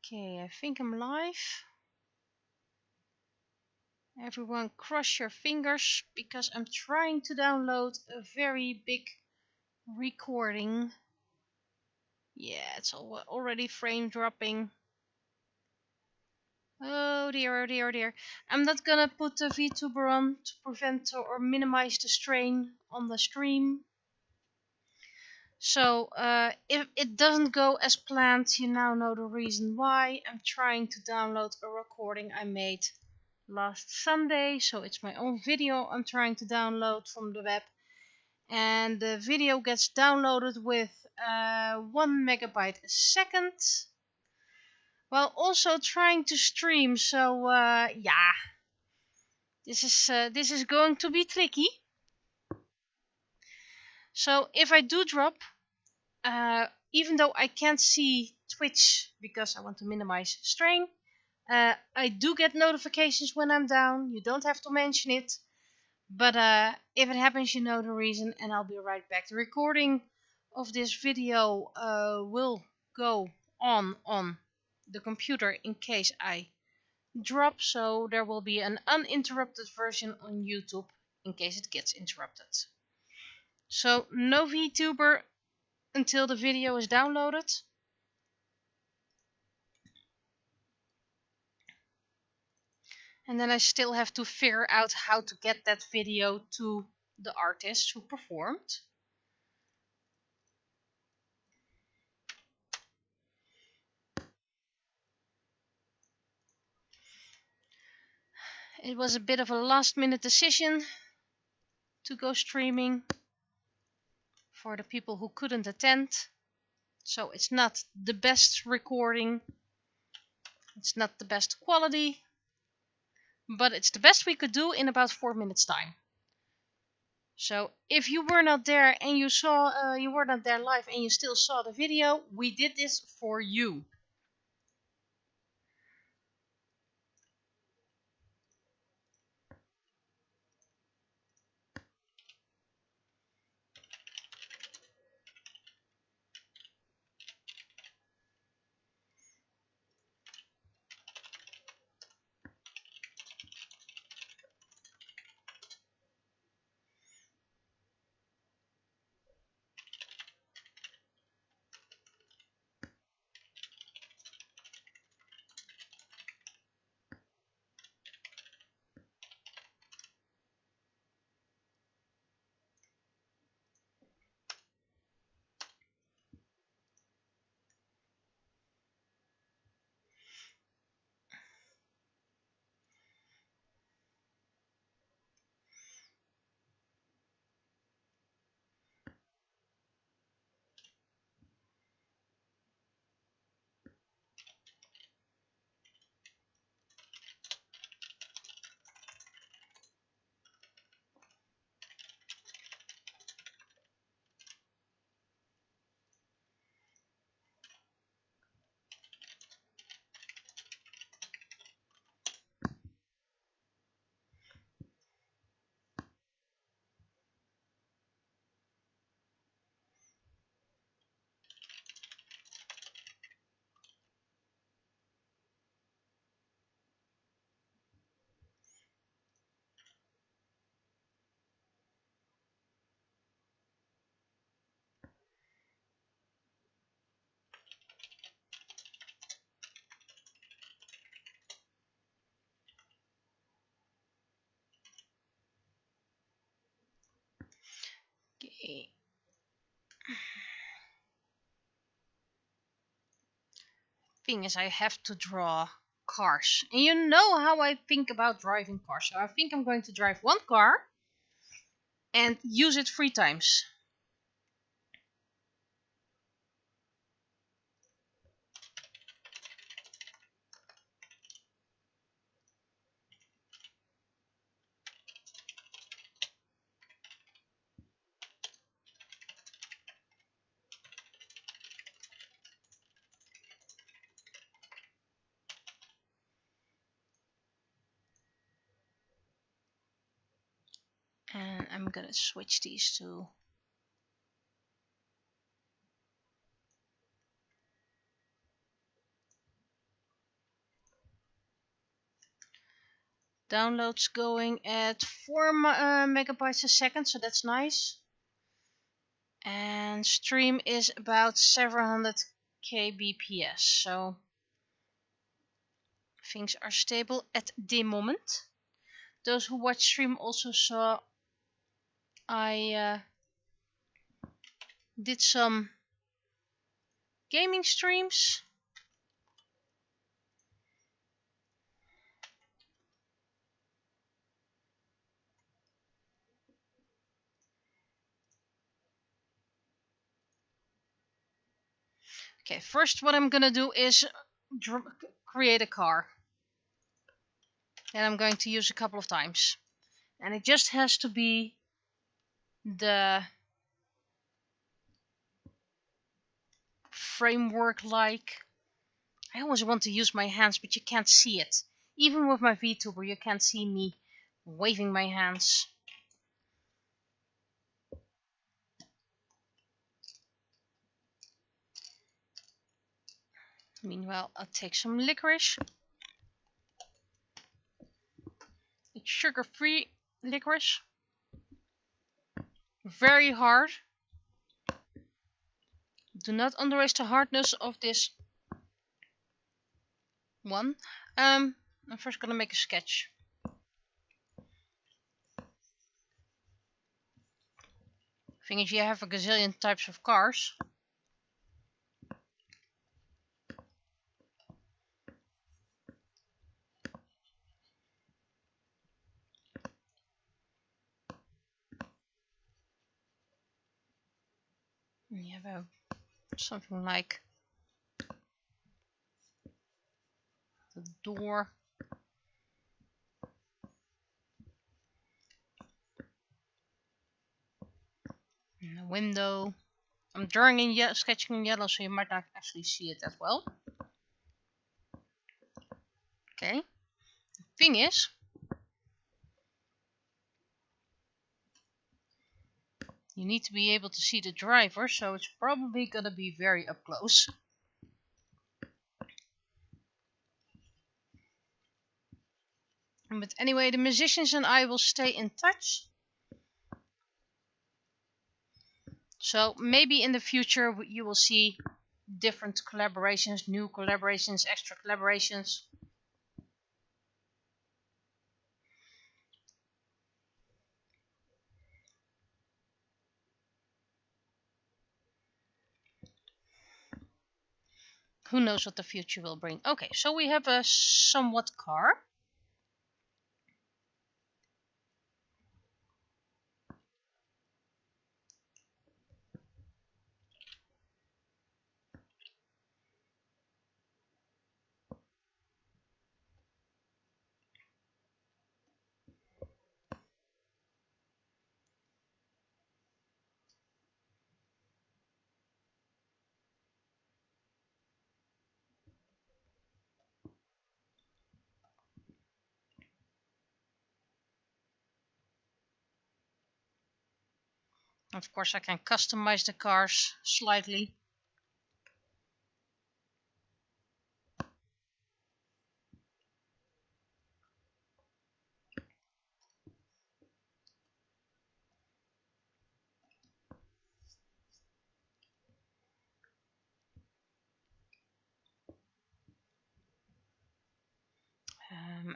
Okay, I think I'm live. Everyone cross your fingers because I'm trying to download a very big recording. Yeah, it's already frame dropping. Oh dear, oh dear, oh dear. I'm not gonna put the VTuber on to prevent or minimize the strain on the stream. So if it doesn't go as planned, you now know the reason why. I'm trying to download a recording I made last Sunday, so it's my own video I'm trying to download from the web, and the video gets downloaded with 1 megabyte a second while also trying to stream. So yeah, this is going to be tricky. So if I do drop, even though I can't see Twitch because I want to minimize strain, I do get notifications when I'm down. You don't have to mention it. But if it happens, you know the reason, and I'll be right back. The recording of this video will go on the computer in case I drop, so there will be an uninterrupted version on YouTube in case it gets interrupted. So no VTuber until the video is downloaded. And then I still have to figure out how to get that video to the artist who performed. It was a bit of a last minute decision to go streaming for the people who couldn't attend. So it's not the best recording. It's not the best quality. But it's the best we could do in about 4 minutes time. So if you were not there and you were not there live and you still saw the video, we did this for you. Okay. Thing is, I have to draw cars. And you know how I think about driving cars. So I think I'm going to drive one car and use it 3 times. And I'm gonna switch these two. Downloads going at 4 megabytes a second, so that's nice. And stream is about 700 kbps, so things are stable at the moment. Those who watch stream also saw I did some gaming streams. Okay, first what I'm gonna do is create a car. And I'm going to use a couple of times. And it just has to be the framework like. I always want to use my hands, but you can't see it. Even with my VTuber, you can't see me waving my hands. Meanwhile, I'll take some licorice. It's sugar-free licorice. Very hard. Do not underestimate the hardness of this one. I'm first gonna make a sketch. Thing is, you have a gazillion types of cars. And you have something like the door. And the window. I'm drawing in sketching in yellow, so you might not actually see it as well. Okay. The thing is, you need to be able to see the driver, so it's probably gonna be very up close. But anyway, the musicians and I will stay in touch. So maybe in the future you will see different collaborations, new collaborations, extra collaborations. Who knows what the future will bring. Okay, so we have a somewhat car. Of course, I can customize the cars slightly.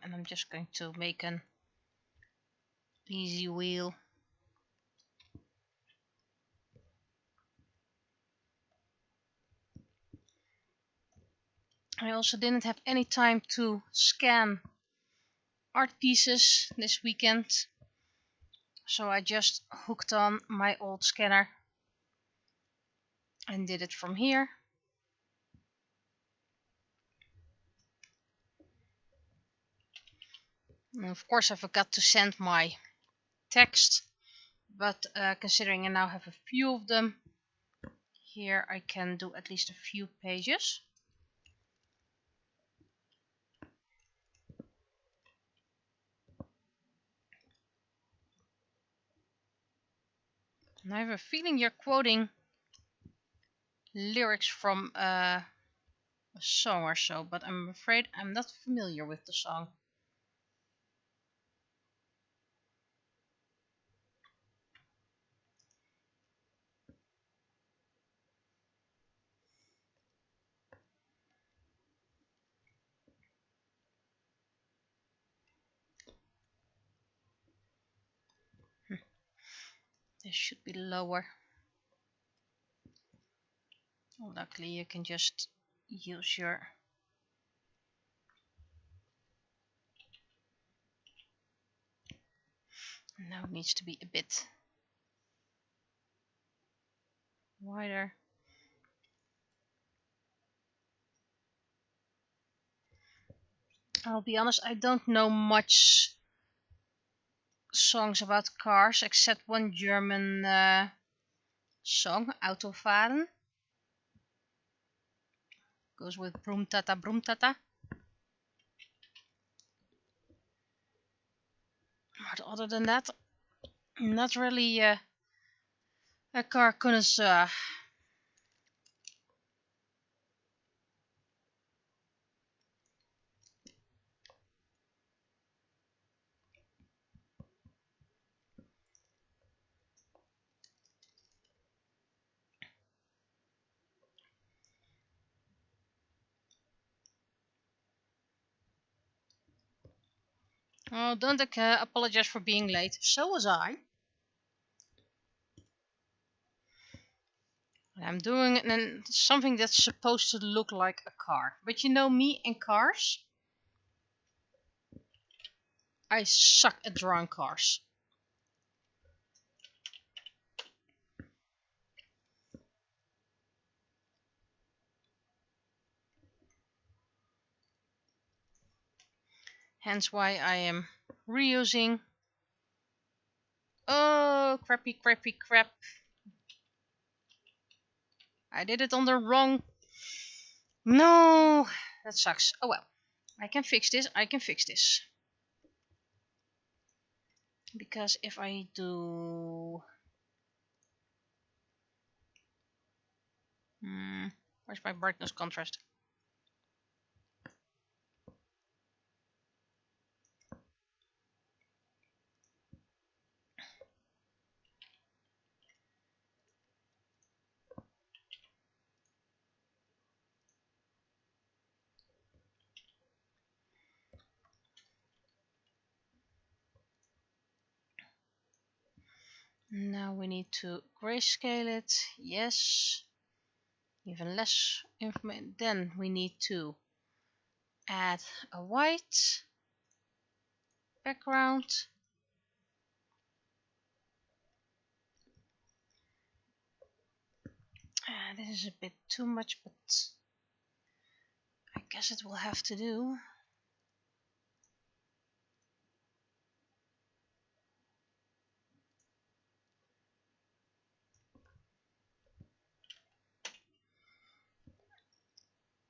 And I'm just going to make an easy wheel. I also didn't have any time to scan art pieces this weekend, so I just hooked on my old scanner and did it from here. And of course I forgot to send my text, but considering I now have a few of them, here I can do at least a few pages. And I have a feeling you're quoting lyrics from a song or so, but I'm afraid I'm not familiar with the song. This should be lower. Well, luckily you can just use your now it needs to be a bit wider. I'll be honest, I don't know much songs about cars except one German song, Autofahren. Goes with broom tata, broom tata. But other than that, not really a car connoisseur. Oh, don't apologize for being late. So was I. I'm doing something that's supposed to look like a car. But you know me and cars? I suck at drawing cars. Hence why I am reusing. Oh, crappy, crappy, crap. I did it on the wrong... No, that sucks. Oh well, I can fix this, I can fix this. Because if I do... where's my brightness contrast? Now we need to grayscale it. Yes. Even less information. Then we need to add a white background. This is a bit too much, but I guess it will have to do.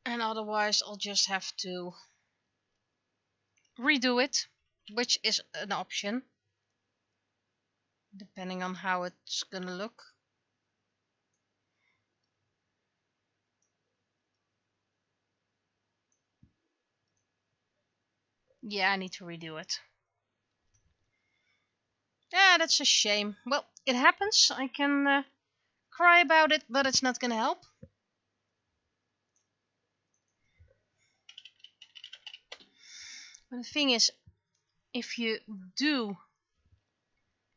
And otherwise I'll just have to redo it, which is an option, depending on how it's gonna look. Yeah, I need to redo it. Yeah, that's a shame. Well, it happens. I can cry about it, but it's not gonna help. But the thing is, if you do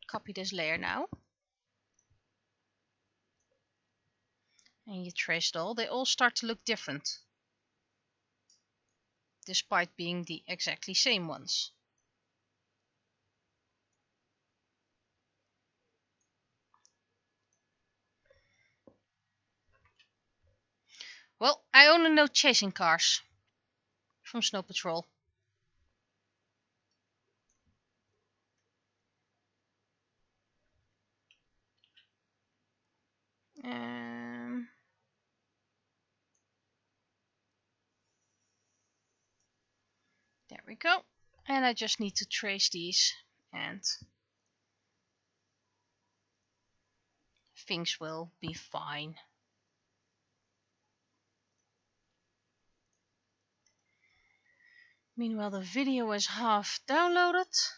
copy this layer now, and you trace it all, they all start to look different, despite being the exactly same ones. Well, I only know chasing cars from Snow Patrol. There we go. And I just need to trace these and things will be fine. Meanwhile, the video is half downloaded.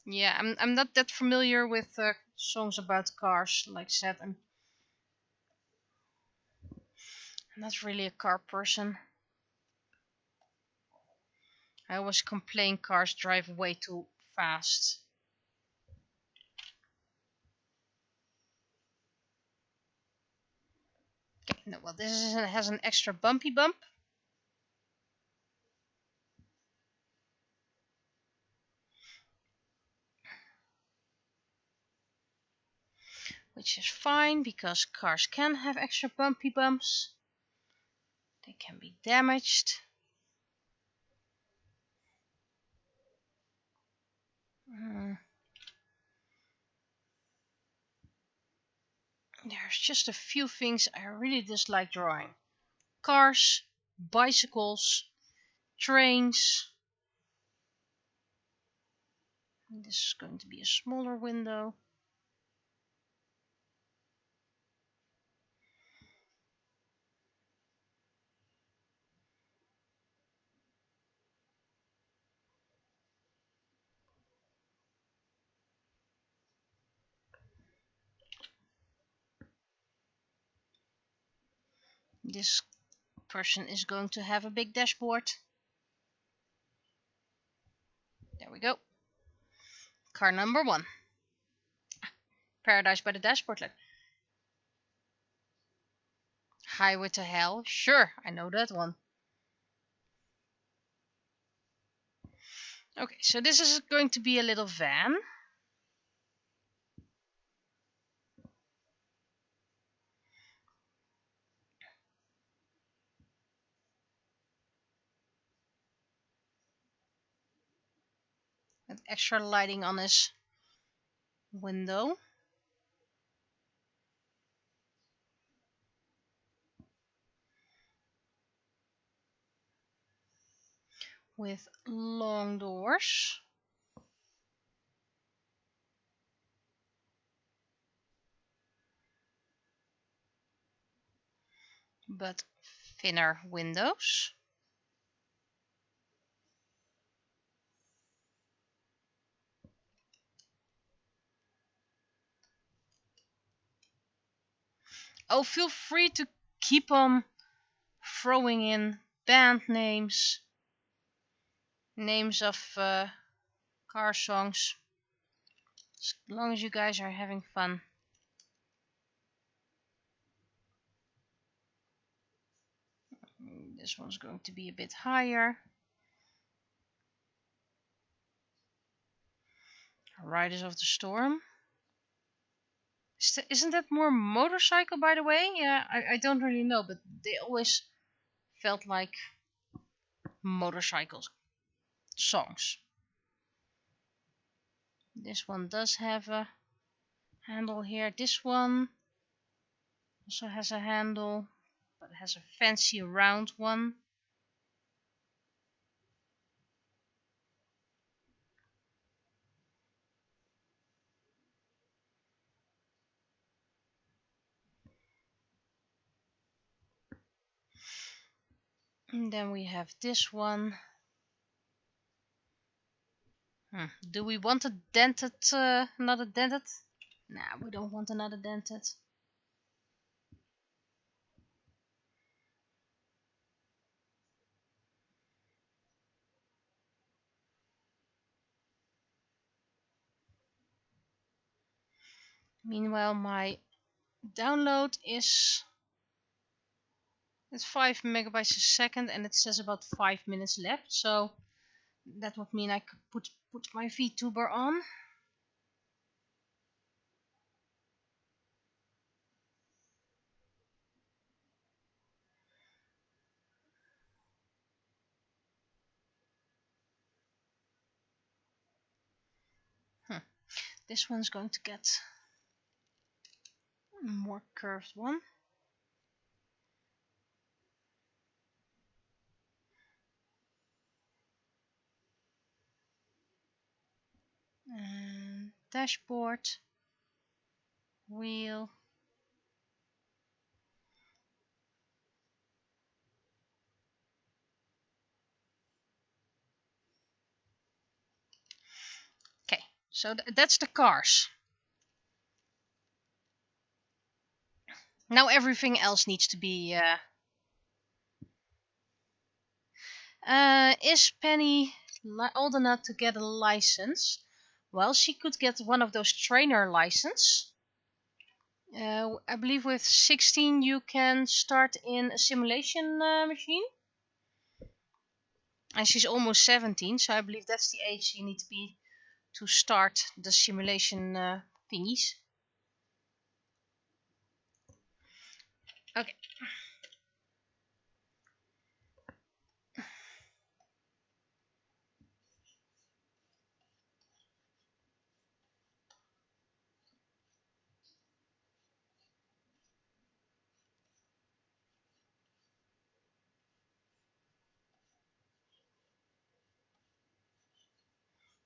Yeah, I'm not that familiar with songs about cars. Like I said, I'm not really a car person. I always complain cars drive way too fast. Okay, no, well, this has an extra bumpy bump. Which is fine, because cars can have extra bumpy bumps. They can be damaged. There's just a few things I really dislike drawing. Cars, bicycles, trains. This is going to be a smaller window. This person is going to have a big dashboard. There we go. Car number 1. Paradise by the Dashboard. Highway to Hell. Sure, I know that one. Okay, so this is going to be a little van. With extra lighting on his window. With long doors. But thinner windows. Oh, feel free to keep on throwing in band names, names of car songs, as long as you guys are having fun. This one's going to be a bit higher. Riders of the Storm. Isn't that more motorcycle, by the way? Yeah, I don't really know, but they always felt like motorcycle songs. This one does have a handle here. This one also has a handle, but it has a fancy round one. And then we have this one. Do we want a dented, another dented? Nah, we don't want another dented. Meanwhile, my download is at 5 megabytes a second, and it says about 5 minutes left. So that would mean I could put my VTuber on. This one's going to get a more curved one. And dashboard, wheel. Okay, so that's the cars. Now everything else needs to be... is Penny old enough to get a license. Well, she could get one of those trainer license. I believe with 16 you can start in a simulation machine. And she's almost 17, so I believe that's the age you need to be to start the simulation thingies. Okay.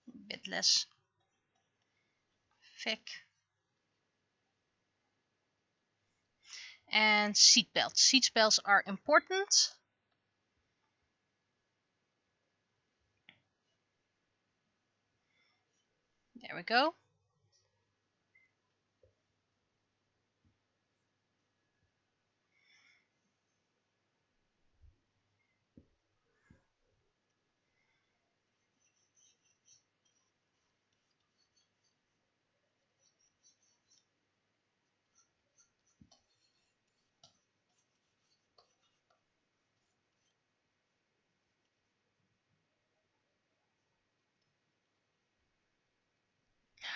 A bit less thick. And seat belts. Seat belts are important. There we go.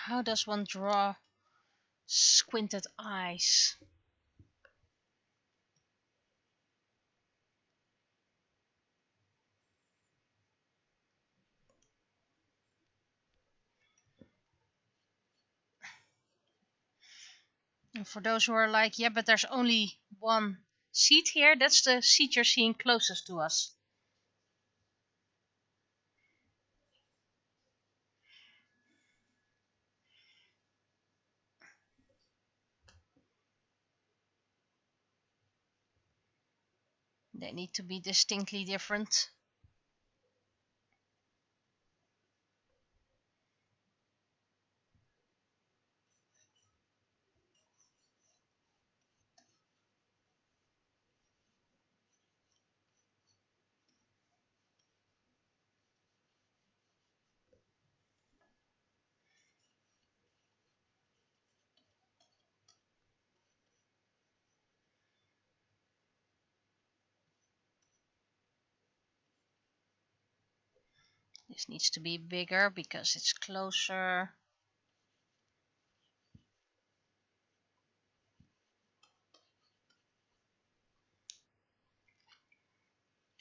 How does one draw squinted eyes? And for those who are like, yeah, but there's only one seat here, that's the seat you're seeing closest to us. They need to be distinctly different. This needs to be bigger because it's closer.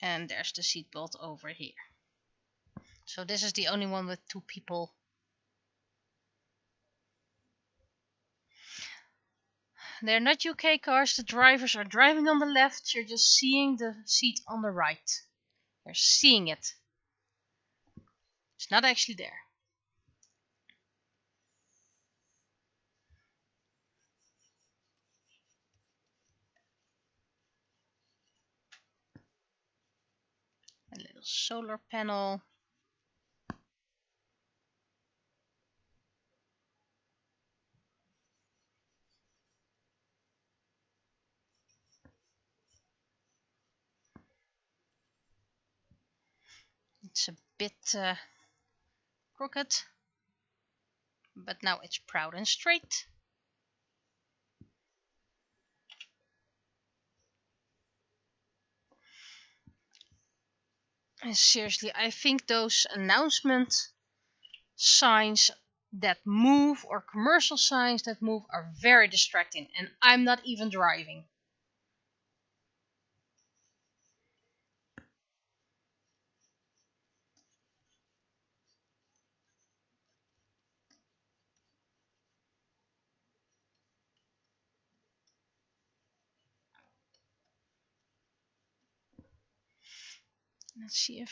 And there's the seatbelt over here. So this is the only one with 2 people. They're not UK cars. The drivers are driving on the left. You're just seeing the seat on the right. You're seeing it. It's not actually there. A little solar panel. It's a bit crooked, but now it's proud and straight. And seriously, I think those announcement signs that move or commercial signs that move are very distracting, and I'm not even driving. Let's see if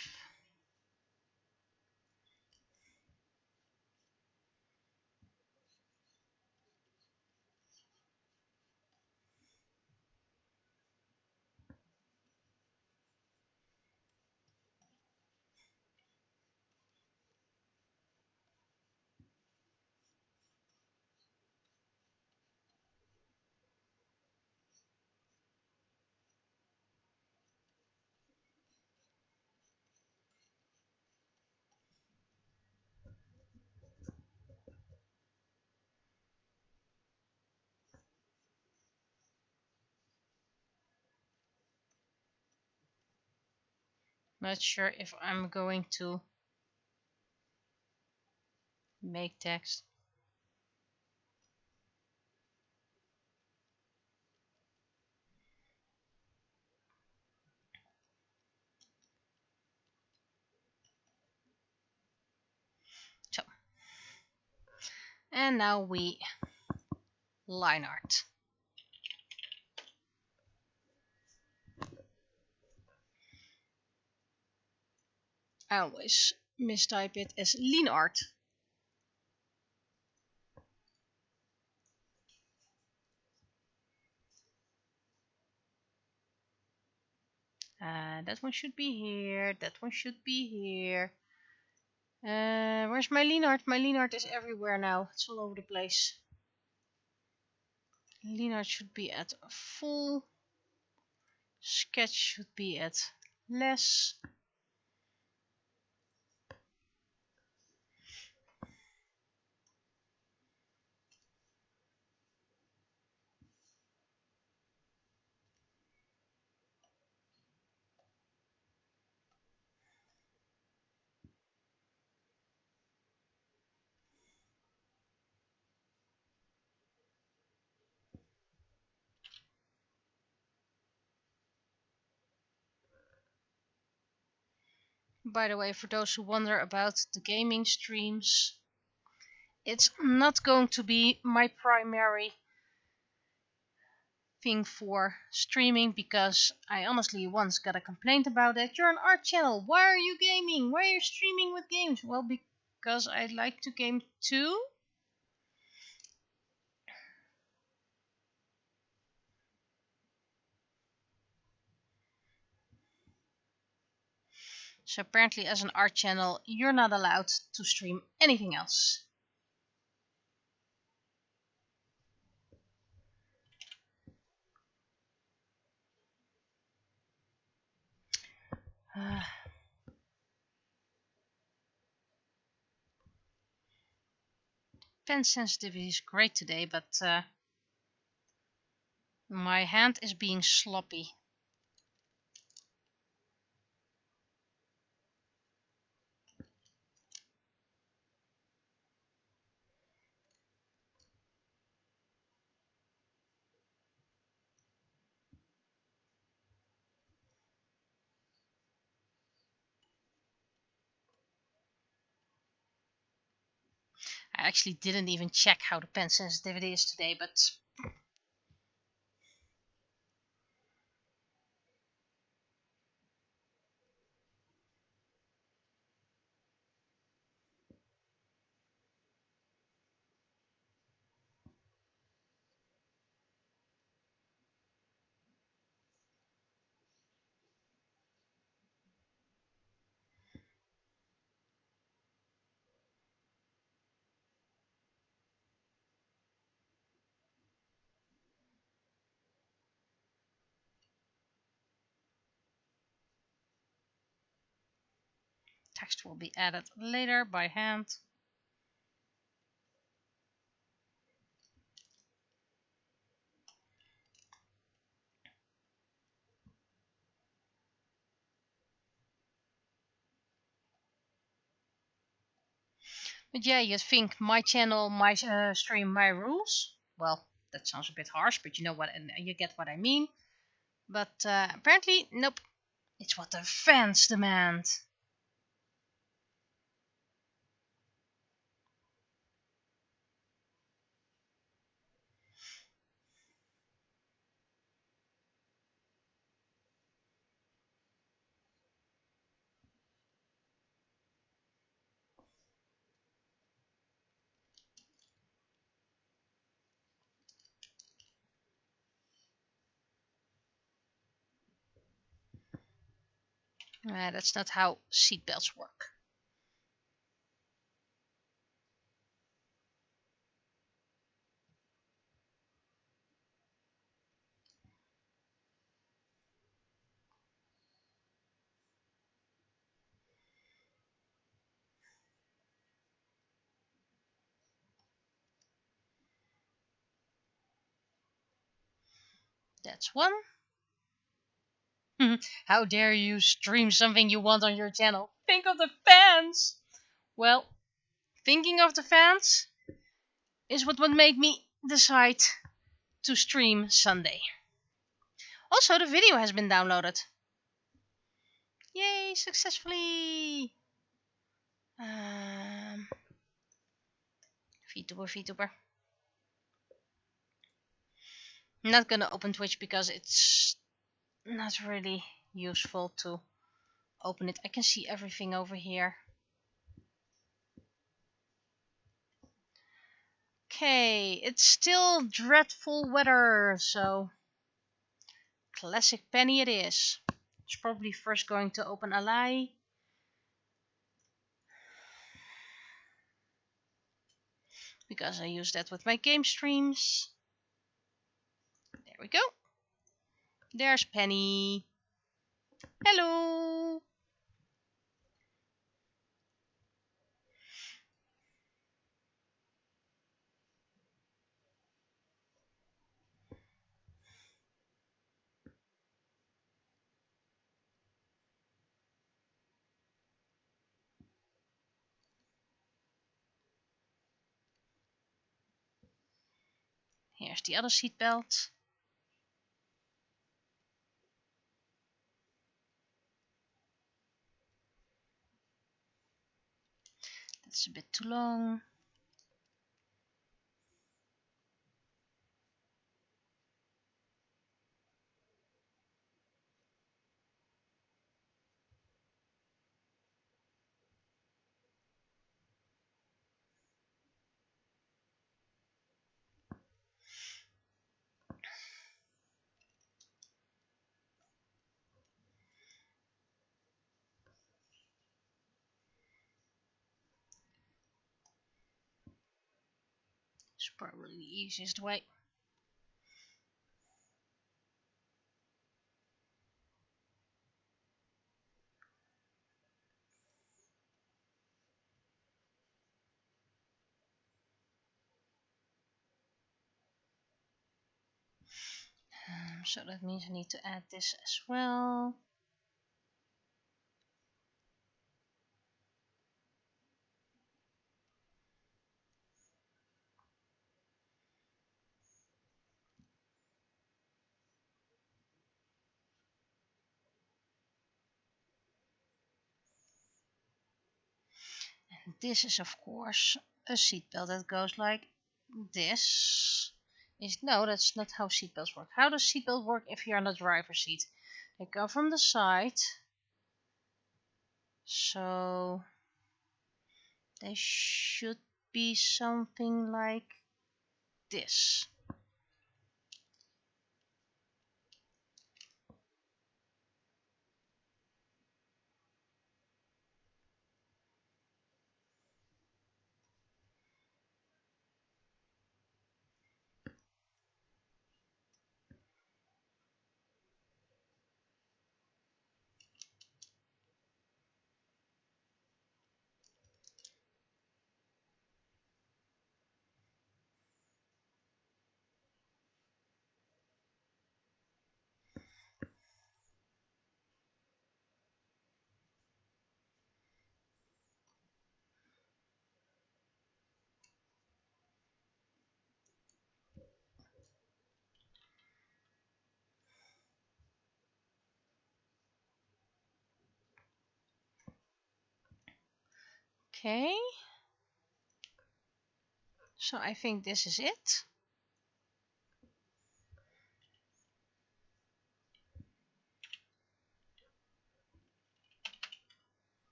Not sure if I'm going to make text. So, and now we line art. I always mistype it as lean art. That one should be here. That one should be here. Where's my lean art? My lean art is everywhere now. It's all over the place. Lean art should be at full. Sketch should be at less. By the way, for those who wonder about the gaming streams, it's not going to be my primary thing for streaming because I honestly once got a complaint about it. You're an art channel. Why are you gaming? Why are you streaming with games? Well, because I like to game too. So apparently as an art channel, you're not allowed to stream anything else. Pen sensitivity is great today, but my hand is being sloppy. I actually didn't even check how the pen sensitivity is today, but text will be added later by hand. But yeah, you think my channel, my stream, my rules? Well, that sounds a bit harsh, but you know what, and you get what I mean. But apparently, nope. It's what the fans demand. That's not how seatbelts work. That's one. How dare you stream something you want on your channel? Think of the fans! Well, thinking of the fans is what would make me decide to stream Sunday. Also, the video has been downloaded. Yay, successfully! VTuber. I'm not gonna open Twitch because it's not really useful to open it. I can see everything over here. Okay, it's still dreadful weather, so classic Penny it is. It's probably first going to open Ally. Because I use that with my game streams. There we go. There's Penny. Hello. Here's the other seatbelt. That's a bit too long. It's probably the easiest way. So that means I need to add this as well. And this is of course a seatbelt that goes like this. No, that's not how seatbelts work. How does seatbelt work if you're on the driver's seat? They go from the side. So they should be something like this. Okay. So I think this is it.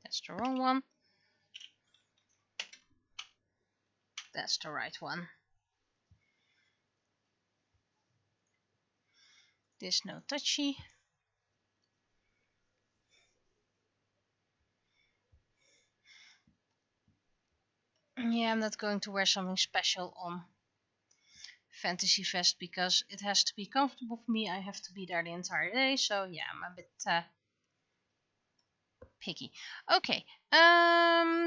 That's the wrong one. That's the right one. This no touchy. Yeah, I'm not going to wear something special on Fantasy Fest because it has to be comfortable for me. I have to be there the entire day, so yeah, I'm a bit picky. Okay,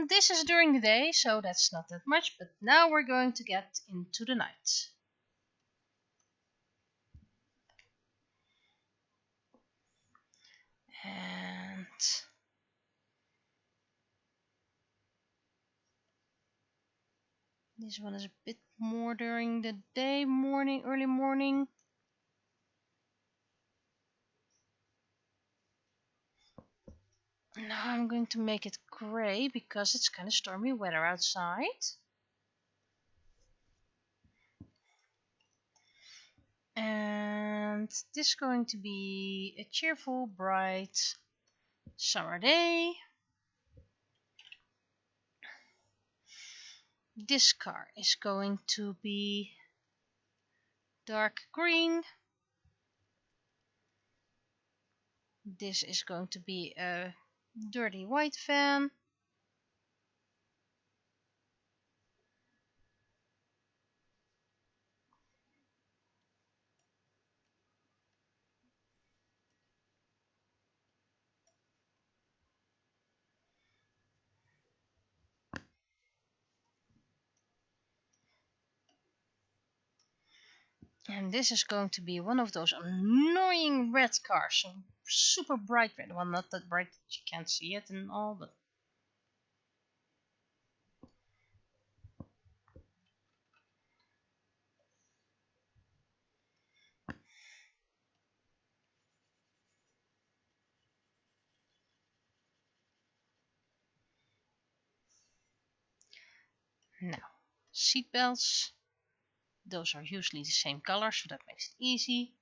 this is during the day, so that's not that much, but now we're going to get into the night. And this one is a bit more during the day, early morning. Now I'm going to make it gray because it's kind of stormy weather outside. And this is going to be a cheerful, bright summer day. This car is going to be dark green. This is going to be a dirty white van. And this is going to be one of those annoying red cars. So super bright red. Well, not that bright that you can't see it and all, but now, seat belts. Those are usually the same color, so that makes it easy.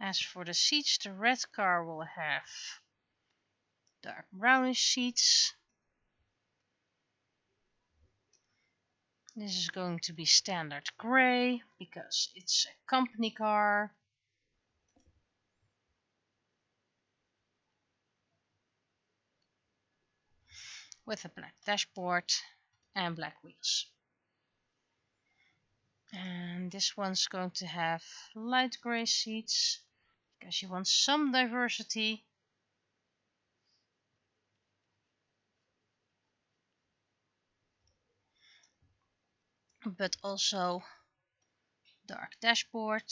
As for the seats, the red car will have dark brownish seats. This is going to be standard gray because it's a company car. With a black dashboard and black wheels. And this one's going to have light gray seats because you want some diversity. But also dark dashboard.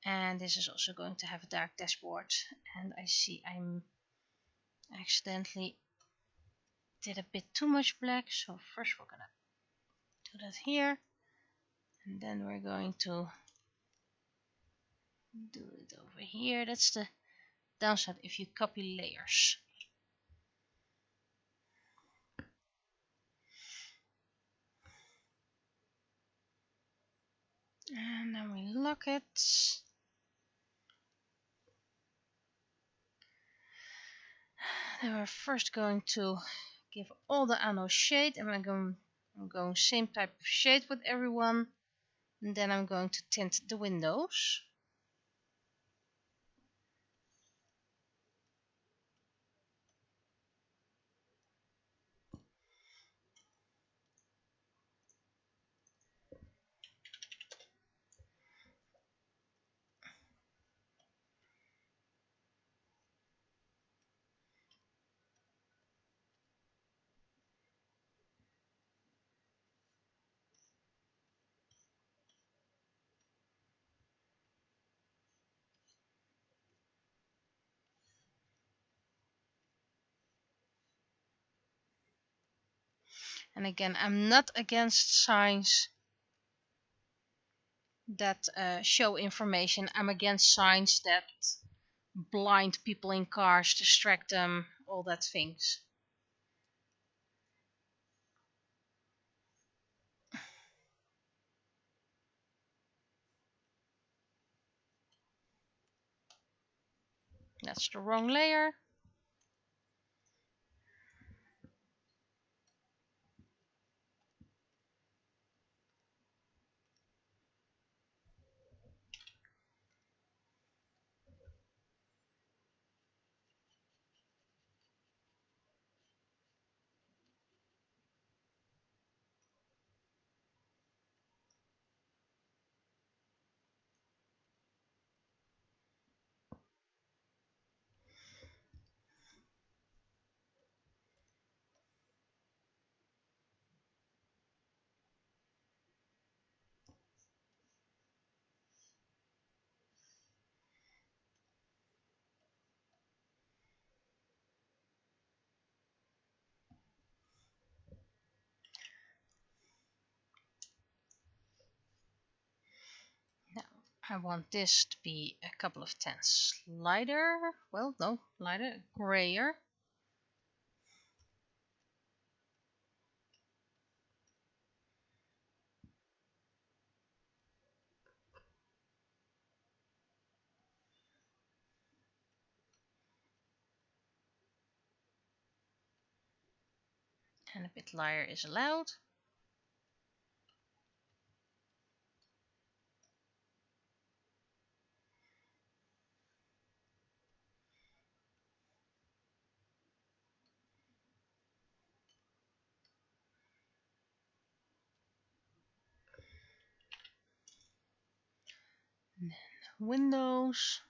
And this is also going to have a dark dashboard. And I see I'm accidentally did a bit too much black. So first we're gonna do that here. And then we're going to do it over here. That's the downside if you copy layers. And then we lock it. Then we're first going to give all the anno shade, and I'm going same type of shade with everyone. And then I'm going to tint the windows. And again, I'm not against signs that show information. I'm against signs that blind people in cars, distract them, all that things. That's the wrong layer. I want this to be a couple of tenths lighter. Well, no, lighter, grayer. And a bit lighter is allowed. And then windows.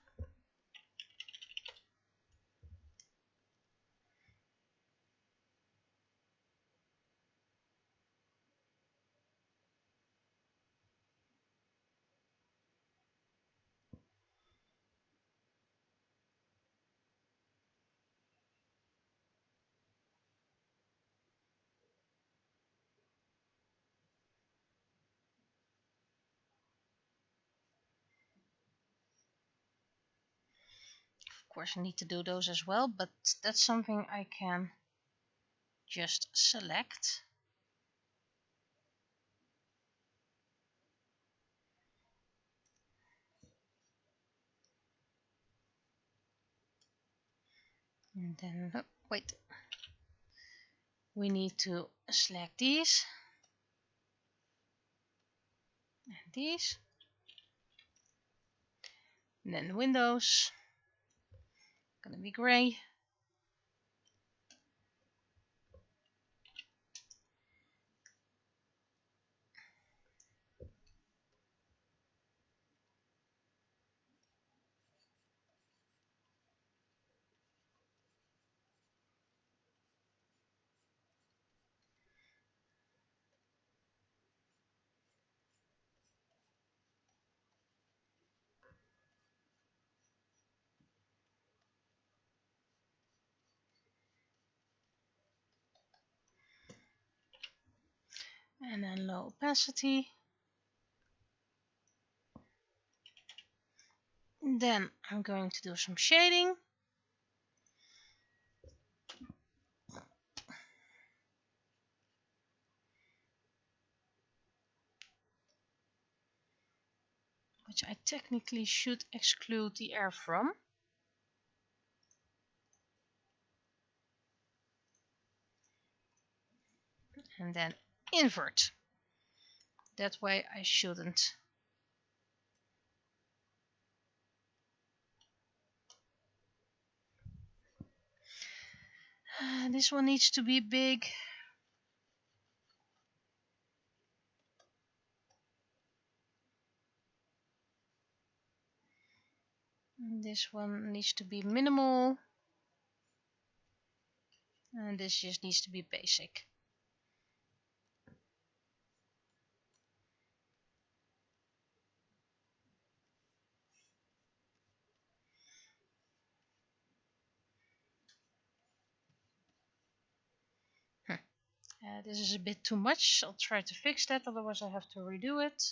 Of course, I need to do those as well, but that's something I can just select. And then, oh, wait, we need to select these and these. And then windows, gonna be gray. And then low opacity. And then I'm going to do some shading. Which I technically should exclude the air from. And then invert. That way I shouldn't. This one needs to be big. And this one needs to be minimal. And this just needs to be basic. This is a bit too much. I'll try to fix that, otherwise I have to redo it.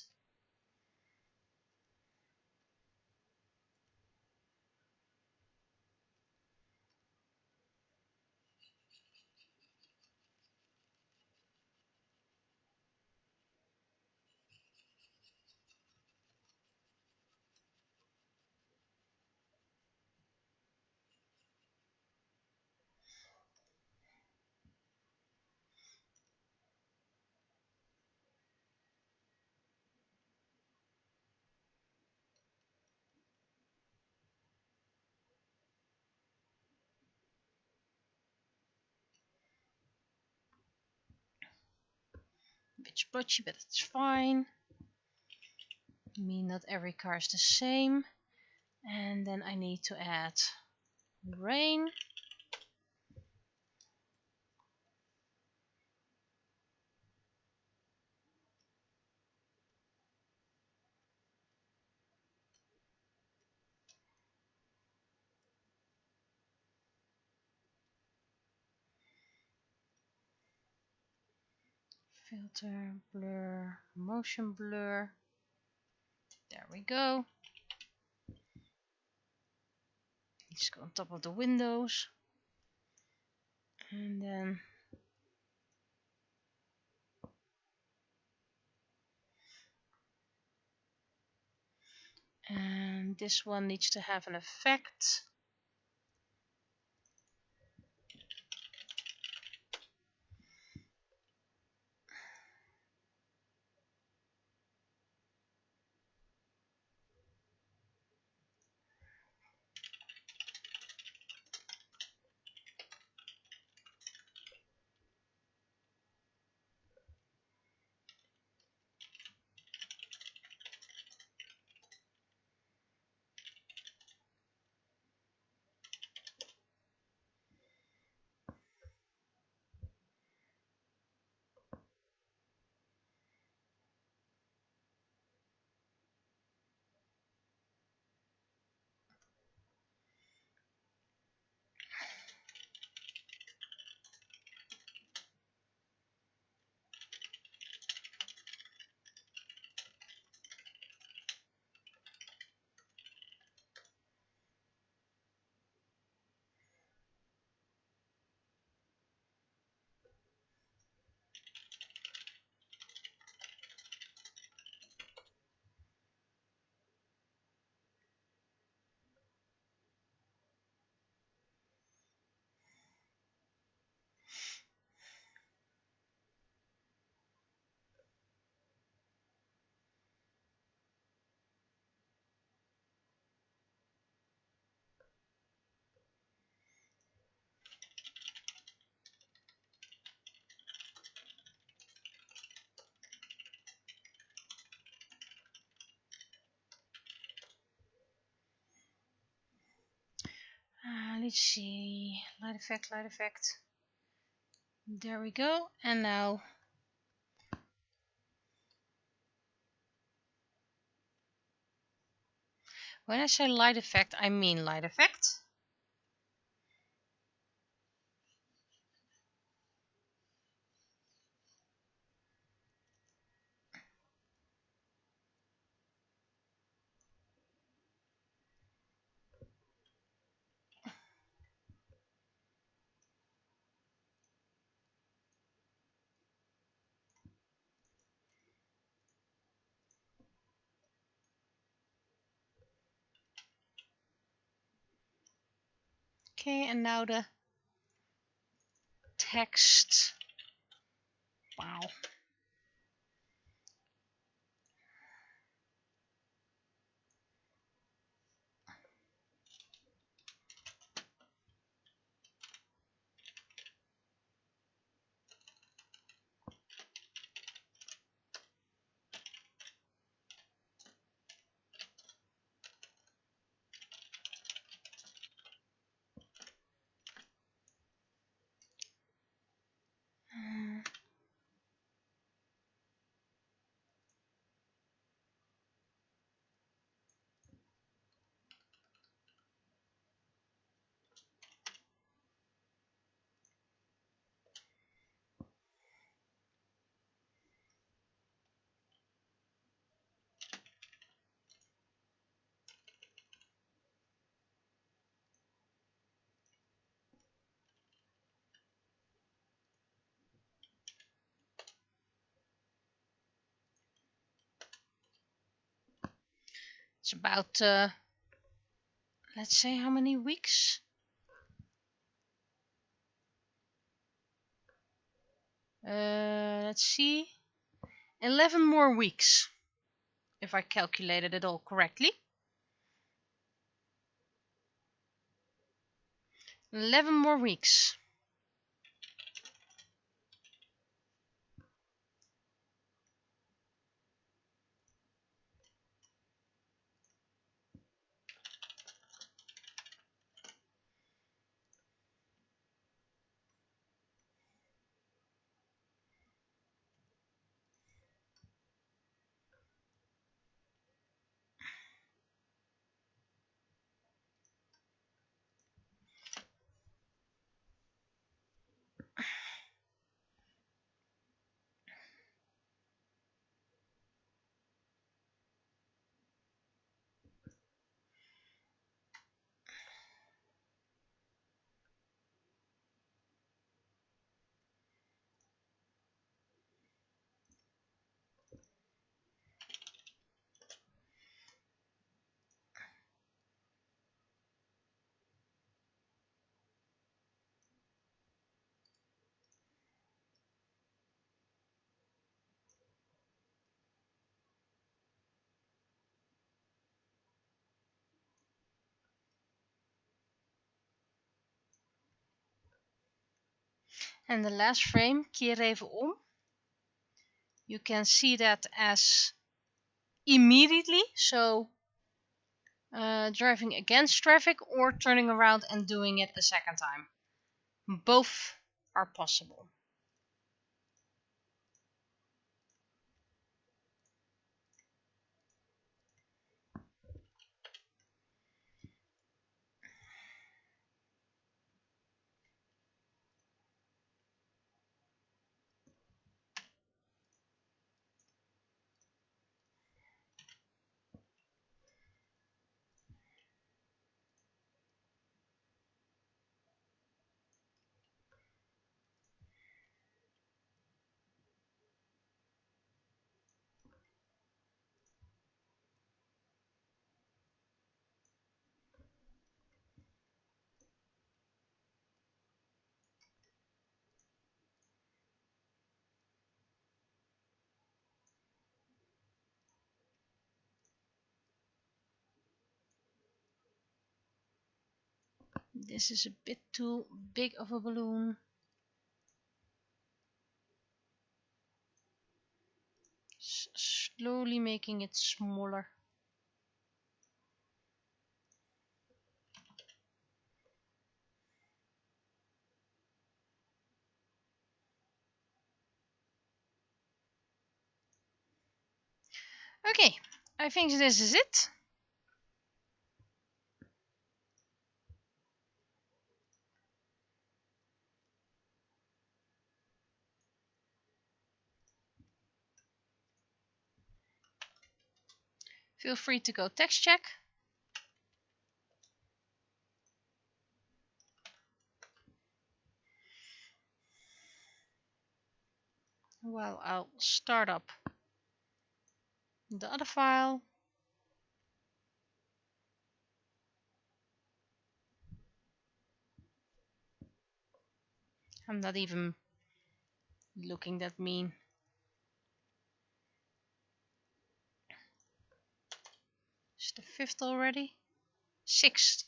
A bit splotchy, but it's fine. I mean, not every car is the same. And then I need to add rain. Filter, blur, motion blur. There we go. These go on top of the windows. And then this one needs to have an effect. Let's see, light effect, light effect. There we go. And now when I say light effect, I mean light effect. Okay, and now the text. Wow. It's about, let's say, how many weeks? Let's see, 11 more weeks, if I calculated it all correctly. 11 more weeks. En the last frame, keer even om. You can see that as immediately, so driving against traffic or turning around and doing it the second time. Both are possible. This is a bit too big of a balloon. Slowly making it smaller. Okay, I think this is it. Feel free to go text check. Well, I'll start up the other file. I'm not even looking that mean. Is the 5th already? 6th.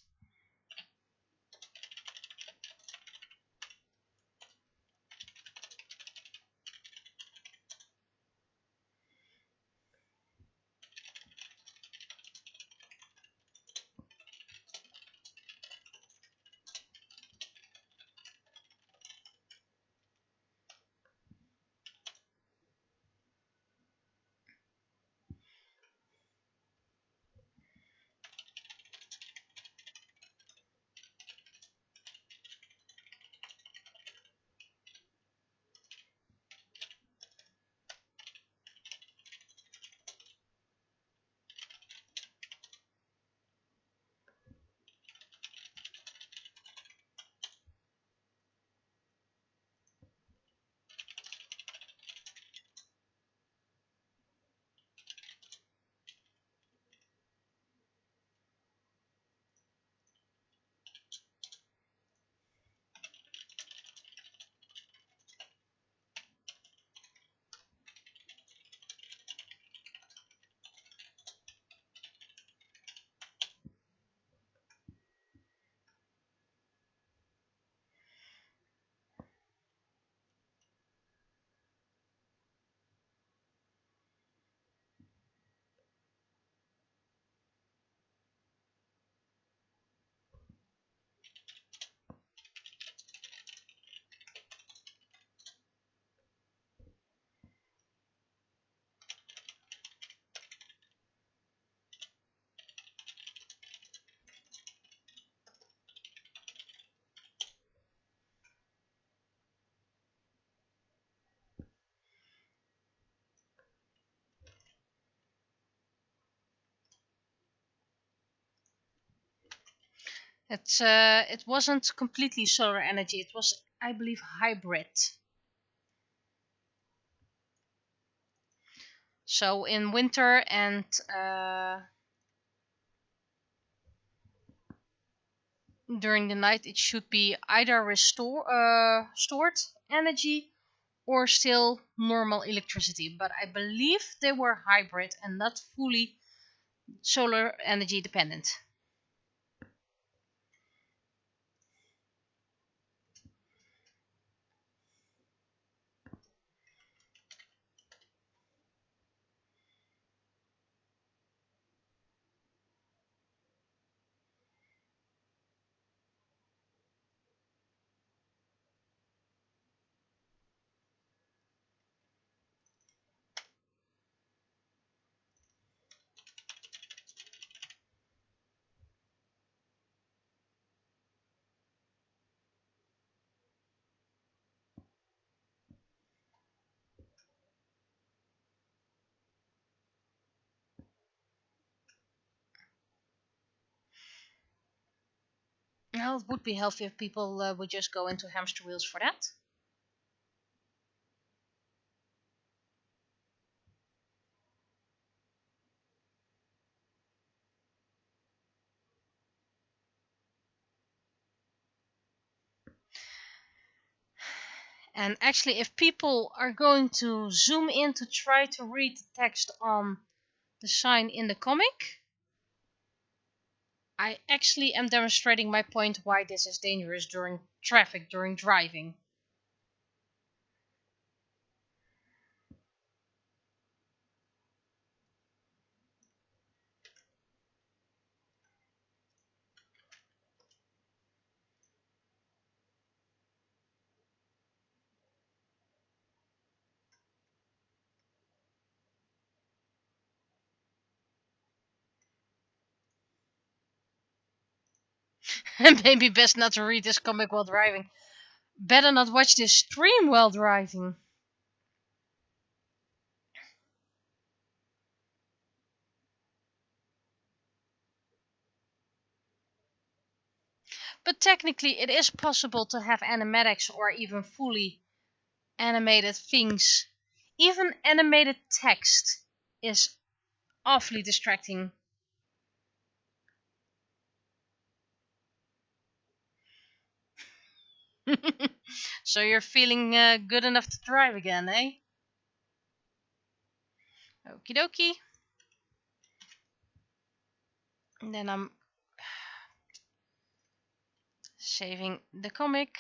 It wasn't completely solar energy. It was, I believe, hybrid. So in winter and during the night, it should be either stored energy or still normal electricity. But I believe they were hybrid and not fully solar energy dependent. Well, it would be healthy if people would just go into hamster wheels for that. And actually, if people are going to zoom in to try to read the text on the sign in the comic, I actually am demonstrating my point why this is dangerous during traffic, during driving. And maybe best not to read this comic while driving. Better not watch this stream while driving. But technically it is possible to have animatics or even fully animated things. Even animated text is awfully distracting. So you're feeling good enough to drive again, eh? Okie dokie. And then I'm saving the comic.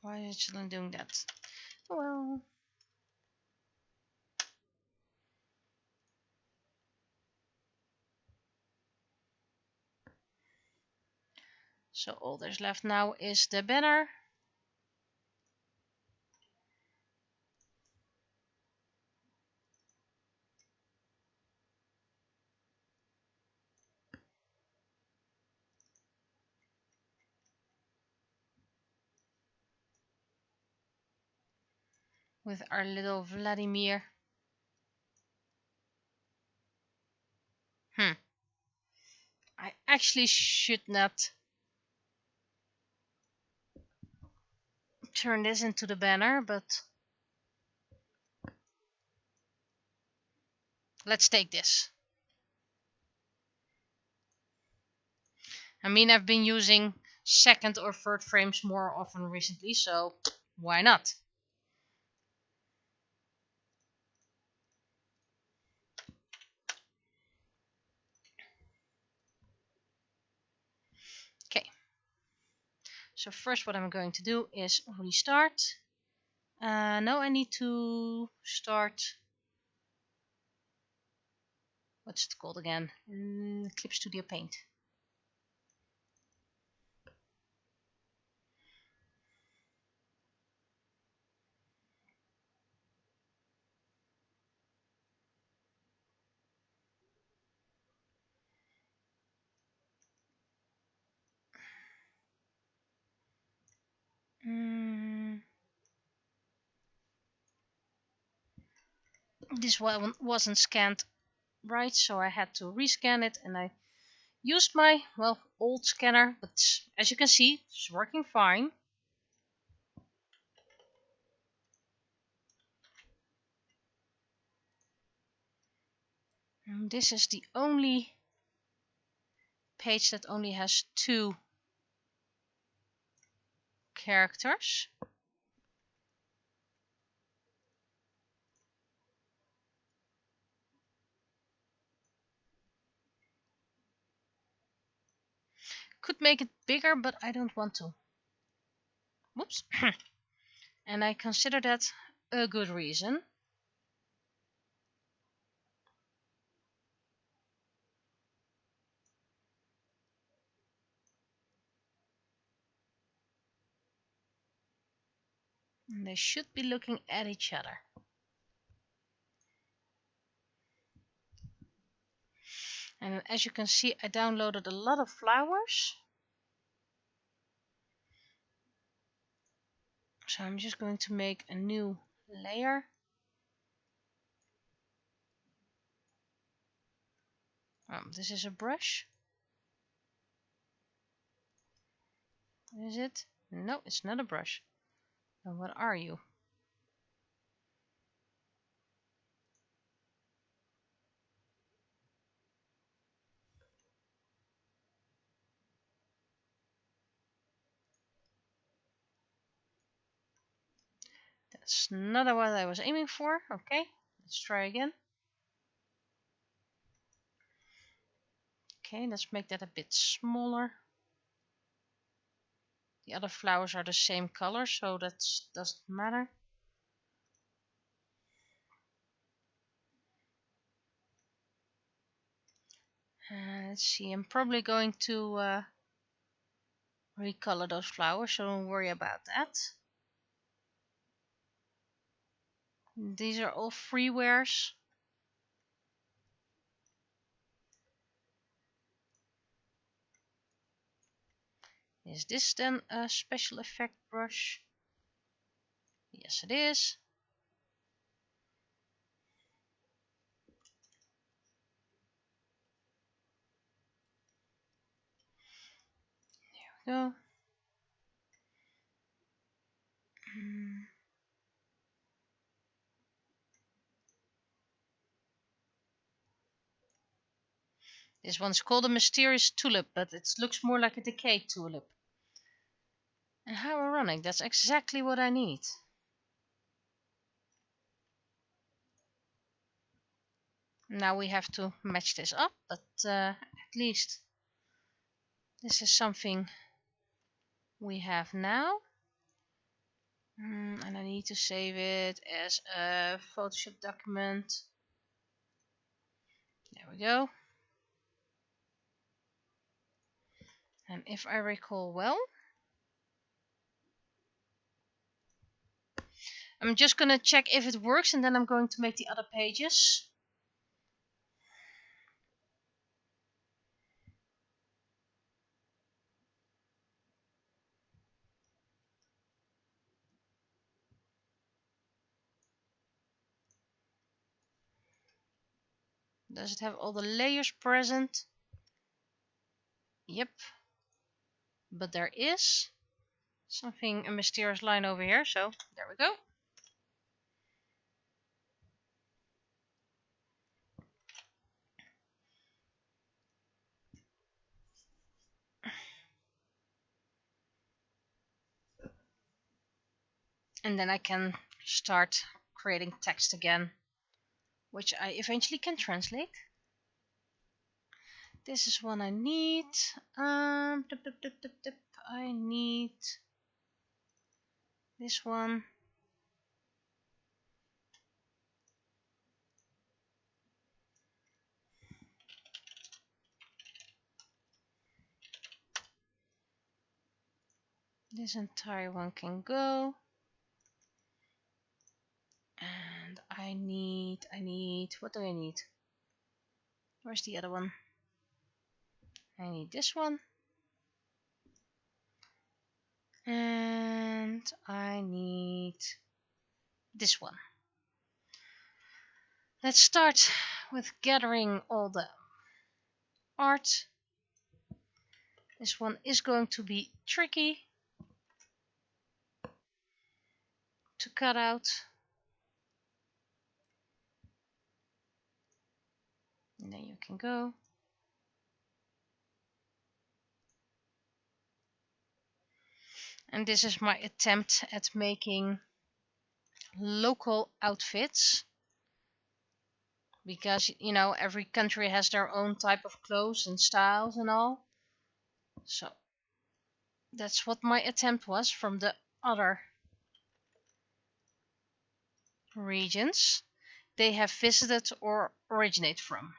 Why is it still doing that? Well. So all there's left now is the banner. With our little Vladimir. I actually should not turn this into the banner, but let's take this. I mean, I've been using second or third frames more often recently, so why not? Okay. So first what I'm going to do is restart. No, I need to start. What's it called again? Clip Studio Paint. This one wasn't scanned right, so I had to rescan it, and I used my, well, old scanner, but as you can see, it's working fine. And this is the only page that only has 2 characters. Could make it bigger, but I don't want to. Whoops. And I consider that a good reason. And they should be looking at each other. And as you can see, I downloaded a lot of flowers. So I'm just going to make a new layer. This is a brush. Is it? No, it's not a brush. Then what are you? That's not what I was aiming for. Okay, let's try again. Okay, let's make that a bit smaller. The other flowers are the same color, so that doesn't matter. Let's see, I'm probably going to recolor those flowers, so don't worry about that. These are all freewares. Is this then a special effect brush? Yes, it is. There we go. This one's called a mysterious tulip, but it looks more like a decayed tulip. And how ironic, that's exactly what I need. Now we have to match this up, but at least this is something we have now. And I need to save it as a Photoshop document. There we go. And if I recall well, I'm just going to check if it works, and then I'm going to make the other pages. Does it have all the layers present? Yep. But there is something, a mysterious line over here, so there we go. And then I can start creating text again, which I eventually can translate. This is one I need. I need this one. This entire one can go. And I need, what do I need? Where's the other one? I need this one. And I need this one. Let's start with gathering all the art. This one is going to be tricky to cut out. And then you can go. And this is my attempt at making local outfits. Because, you know, every country has their own type of clothes and styles and all. So that's what my attempt was from the other regions they have visited or originate from.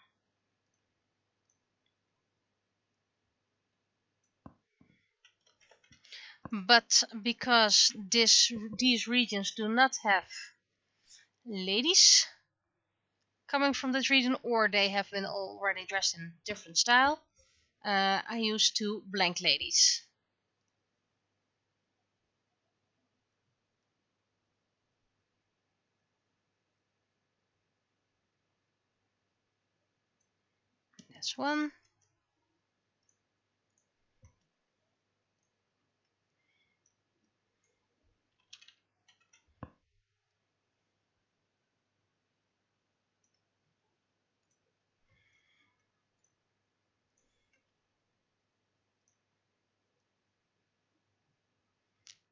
But because these regions do not have ladies coming from this region, or they have been already dressed in different style, I used 2 blank ladies. That's one.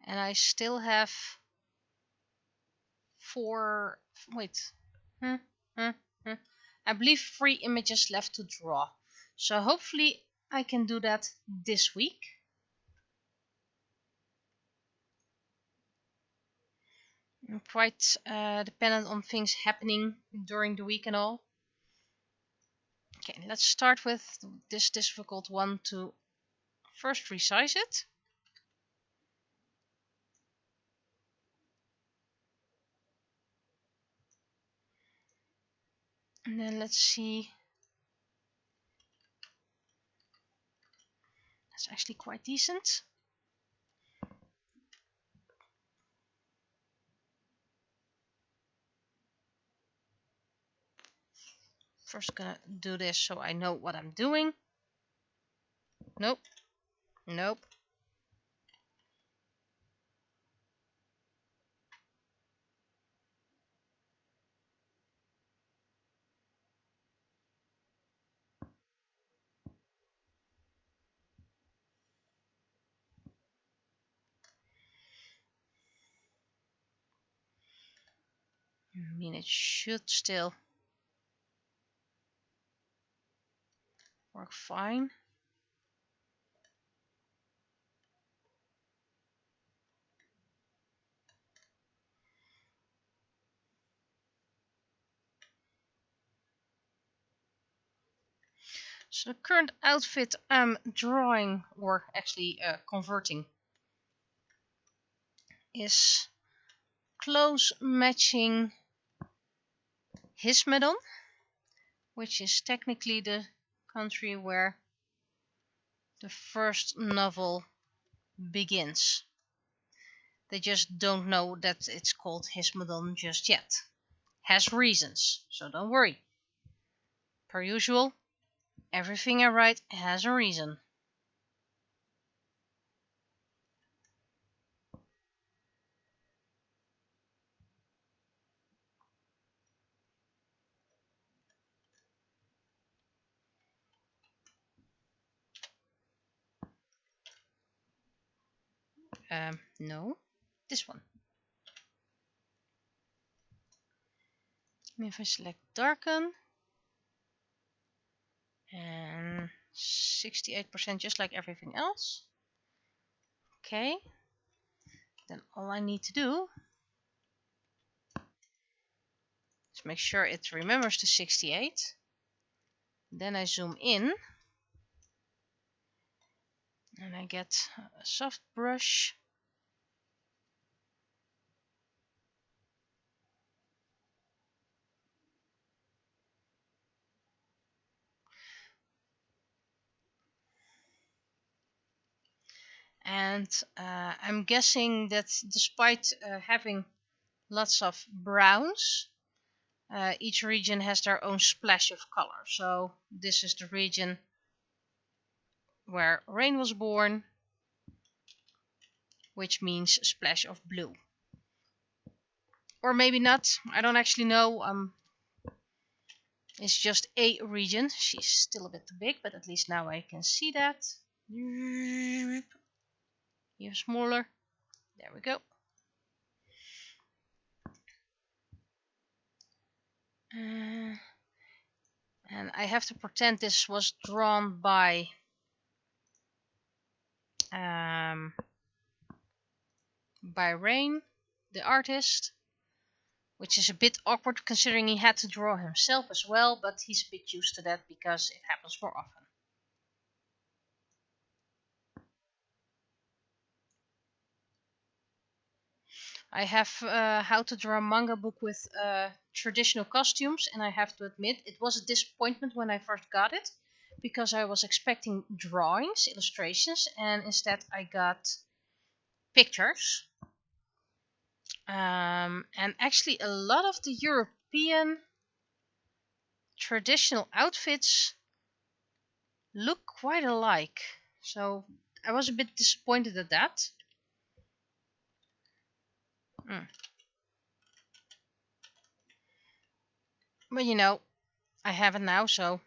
And I still have 4. Wait. Hmm, hmm, hmm. I believe 3 images left to draw. So hopefully I can do that this week. I'm quite dependent on things happening during the week and all. Okay, let's start with this difficult one to first resize it. And then let's see. That's actually quite decent. First gonna do this so I know what I'm doing. Nope. Nope. I mean, it should still work fine. So the current outfit I'm drawing, or actually converting, is close matching Hismedon, which is technically the country where the first novel begins. They just don't know that it's called Hismedon just yet. Has reasons, so don't worry. Per usual, everything I write has a reason. No, this one. If I select darken and 68% just like everything else. Okay, then all I need to do is make sure it remembers the 68. Then I zoom in and I get a soft brush. And I'm guessing that despite having lots of browns, each region has their own splash of color. So this is the region where rain was born, which means a splash of blue. Or maybe not, I don't actually know. It's just a region. She's still a bit too big, but at least now I can see that. Even smaller. There we go. And I have to pretend this was drawn by Rain, the artist, which is a bit awkward considering he had to draw himself as well, but he's a bit used to that because it happens more often. I have how to draw a manga book with traditional costumes, and I have to admit it was a disappointment when I first got it because I was expecting drawings, illustrations, and instead I got pictures. And actually a lot of the European traditional outfits look quite alike. So I was a bit disappointed at that. But you know, I have it now, so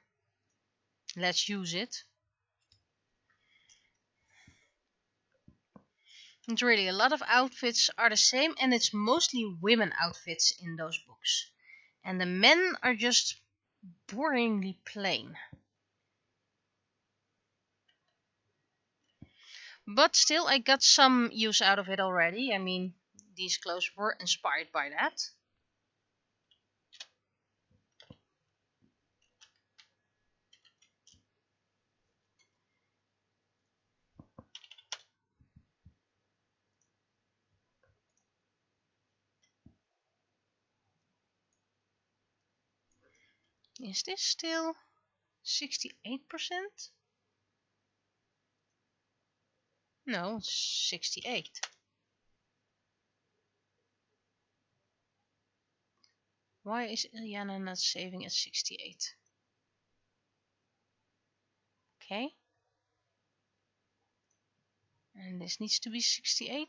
let's use it. And really, a lot of outfits are the same, and it's mostly women outfits in those books. And the men are just boringly plain. But still, I got some use out of it already. I mean, these clothes were inspired by that. Is this still 68%? No, it's 68. Why is Ilyana not saving at 68? Okay. And this needs to be 68.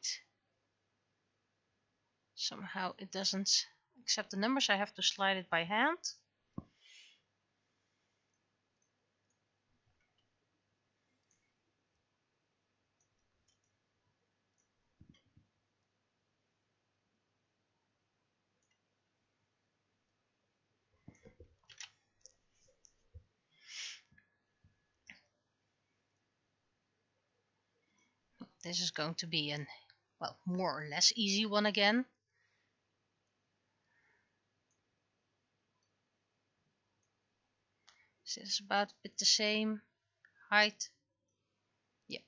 Somehow it doesn't accept the numbers. I have to slide it by hand. This is going to be an, well, more or less easy one again. This is about a bit the same height. Yep,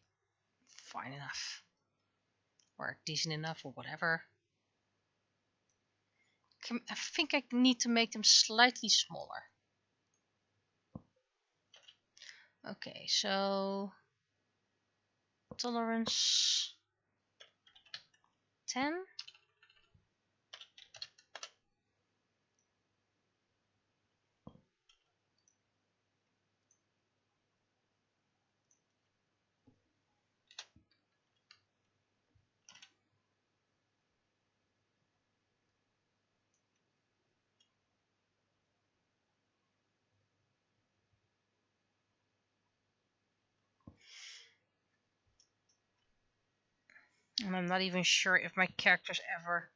fine enough. Or decent enough or whatever. I think I need to make them slightly smaller. Okay, so tolerance 10. And I'm not even sure if my character's ever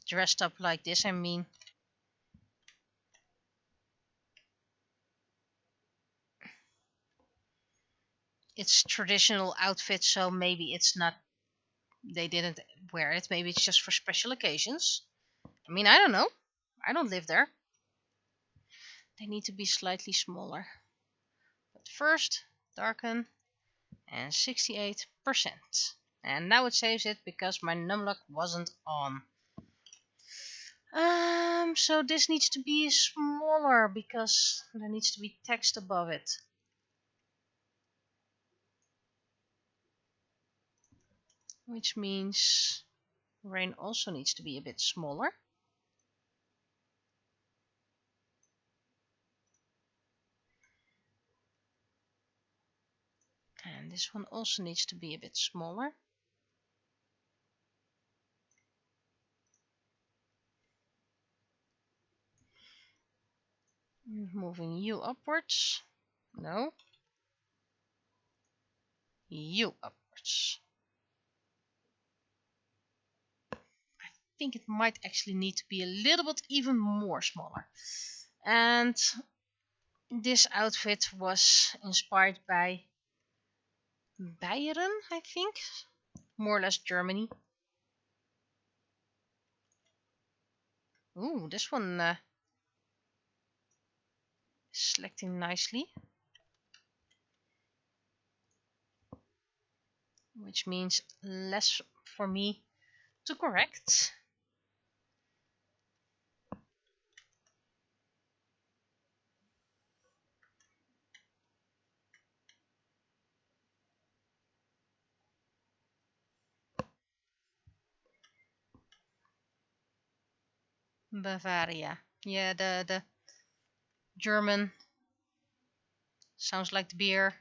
dressed up like this. I mean, it's traditional outfit, so maybe it's not, they didn't wear it. Maybe it's just for special occasions. I mean, I don't know. I don't live there. They need to be slightly smaller. But first, darken and 68%. And now it saves it because my numlock wasn't on. So this needs to be smaller because there needs to be text above it. Which means rain also needs to be a bit smaller. And this one also needs to be a bit smaller. Moving you upwards. No. You upwards. I think it might actually need to be a little bit even more smaller. And this outfit was inspired by Bayern, I think. More or less Germany. Ooh, this one selecting nicely. Which means less for me to correct. Bavaria. Yeah, the German Sounds like the beer.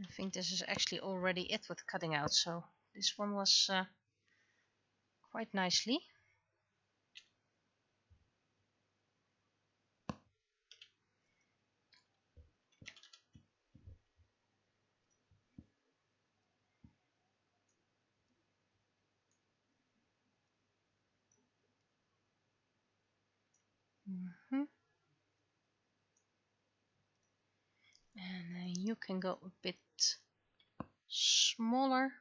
I think this is actually already it with cutting out, so this one was quite nicely. And then you can go a bit smaller.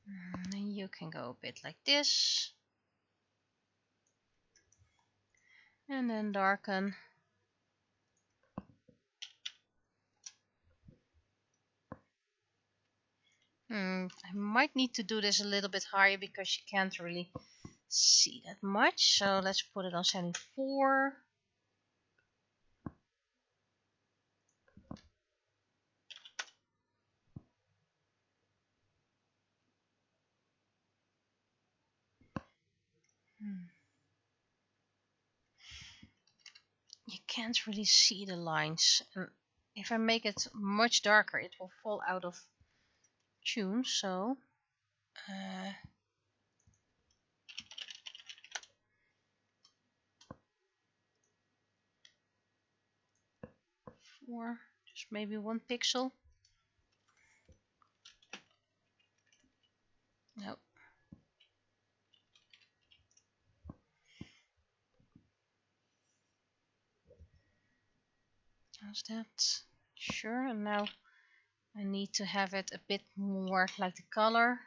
And then you can go a bit like this. And then darken. I might need to do this a little bit higher because you can't really see that much. So let's put it on 74. You can't really see the lines. And if I make it much darker, it will fall out of tune. So 4, just maybe 1 pixel. No. How's that? Sure, and now I need to have it a bit more like the color.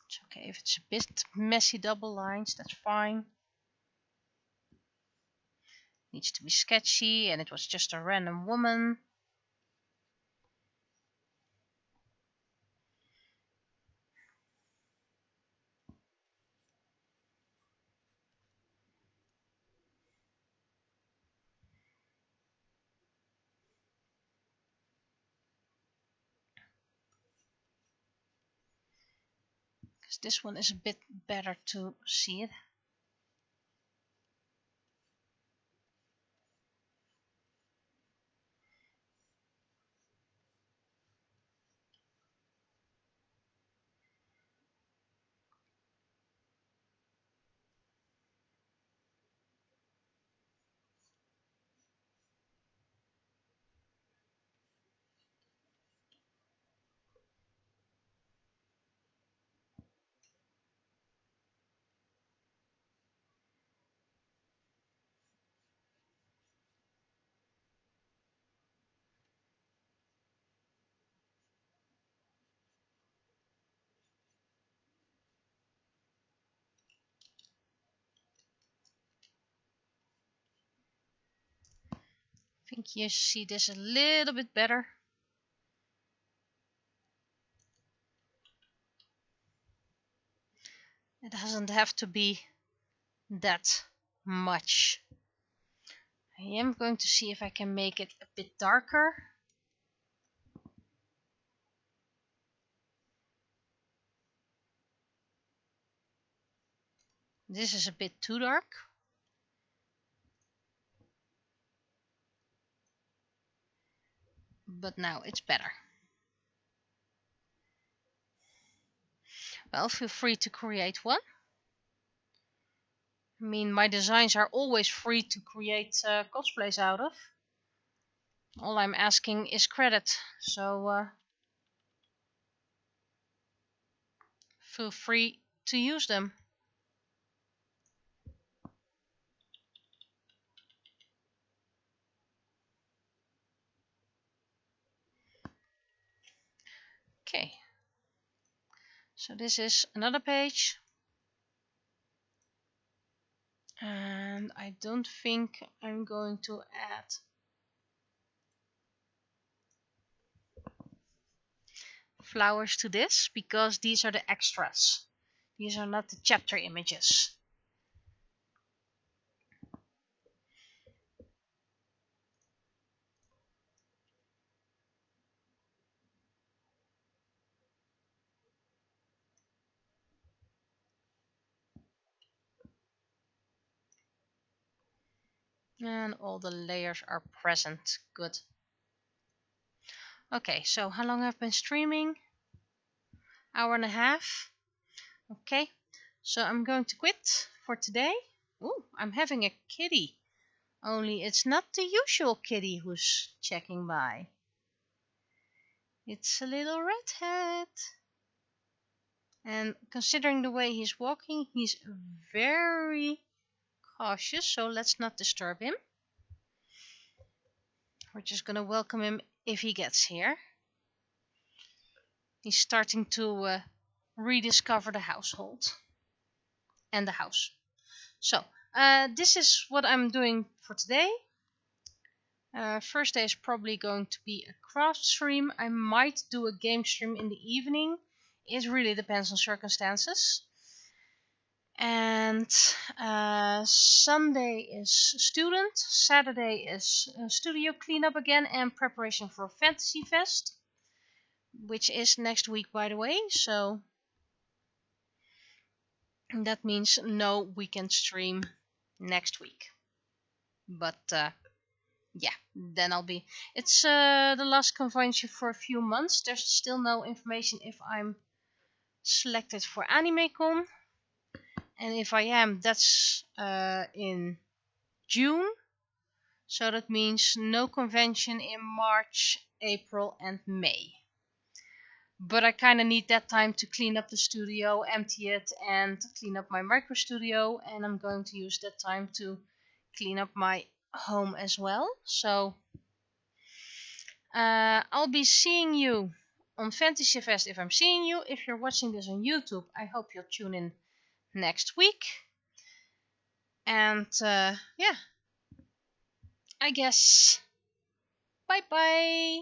It's okay if it's a bit messy double lines, that's fine. Needs to be sketchy, and it was just a random woman. Because this one is a bit better to see it. I think you see this a little bit better. It doesn't have to be that much. I am going to see if I can make it a bit darker. This is a bit too dark. But now it's better. Well, feel free to create one. I mean, my designs are always free to create cosplays out of. All I'm asking is credit, so feel free to use them. Okay, so this is another page. And And I don't think I'm going to add flowers to this because these are the extras. These are not the chapter images. And all the layers are present. Good. Okay, so how long I've been streaming? Hour and a half. Okay, so I'm going to quit for today. Ooh, I'm having a kitty. Only it's not the usual kitty who's checking by. It's a little redhead. And considering the way he's walking, he's very cautious, so let's not disturb him. We're just gonna welcome him if he gets here. He's starting to rediscover the household and the house. So, this is what I'm doing for today. First day is probably going to be a craft stream. I might do a game stream in the evening. It really depends on circumstances. And Sunday is student. Saturday is studio cleanup again and preparation for Fantasy Fest, which is next week, by the way. So that means no weekend stream next week. But yeah, then I'll be. It's the last convention for a few months. There's still no information if I'm selected for AnimeCon, and if I am, that's in June. So that means no convention in March, April, and May. But I kind of need that time to clean up the studio, empty it, and clean up my micro studio. And I'm going to use that time to clean up my home as well. So I'll be seeing you on Fantasy Fest if I'm seeing you. If you're watching this on YouTube, I hope you'll tune in next week. And yeah, I guess bye bye.